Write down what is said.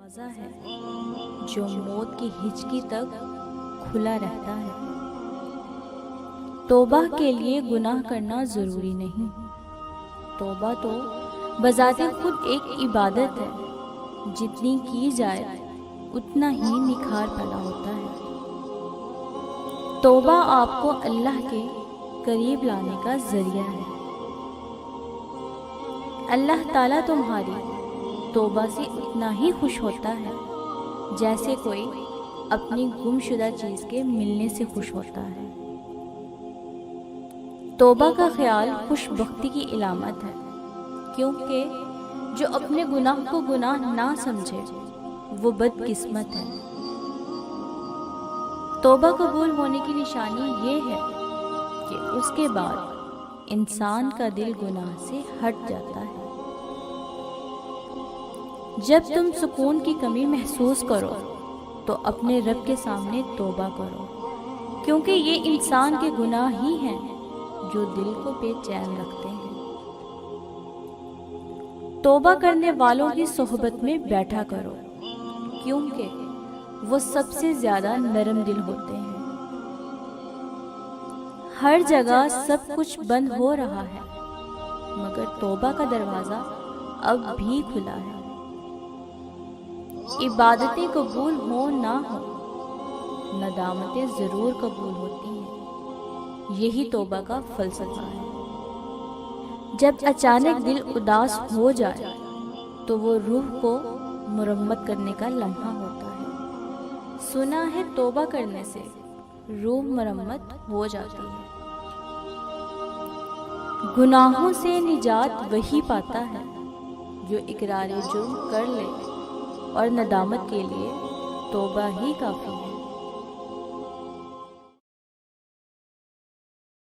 دروازہ ہے جو موت کی ہچکی تک کھلا رہتا ہے۔ توبہ کے لیے گناہ کرنا ضروری نہیں۔ توبہ تو بذات خود ایک عبادت ہے، جتنی کی جائے اتنا ہی نکھار پیدا ہوتا ہے۔ توبہ آپ کو اللہ کے قریب لانے کا ذریعہ ہے۔ اللہ تعالیٰ تمہاری توبہ سے اتنا ہی خوش ہوتا ہے جیسے کوئی اپنی گم شدہ چیز کے ملنے سے خوش ہوتا ہے۔ توبہ کا خیال خوش بختی کی علامت ہے، کیونکہ جو اپنے گناہ کو گناہ نہ سمجھے وہ بد قسمت ہے۔ توبہ قبول ہونے کی نشانی یہ ہے کہ اس کے بعد انسان کا دل گناہ سے ہٹ جاتا ہے۔ جب تم سکون کی کمی محسوس کرو تو اپنے رب کے سامنے توبہ کرو، کیونکہ یہ انسان کے گناہ ہی ہیں جو دل کو بے چین رکھتے ہیں۔ توبہ کرنے والوں کی صحبت میں بیٹھا کرو، کیونکہ وہ سب سے زیادہ نرم دل ہوتے ہیں۔ ہر جگہ سب کچھ بند ہو رہا ہے، مگر توبہ کا دروازہ اب بھی کھلا ہے۔ عبادتیں قبول ہوں نہ ہوں، ندامتیں ضرور قبول ہوتی ہیں۔ یہی توبہ کا فلسفہ ہے۔ جب اچانک دل اداس ہو جائے تو وہ روح کو مرمت کرنے کا لمحہ ہوتا ہے۔ سنا ہے توبہ کرنے سے روح مرمت ہو جاتی ہے۔ گناہوں سے نجات وہی پاتا ہے جو اقرار جرم کر لے، اور ندامت کے لیے توبہ ہی کافی ہے۔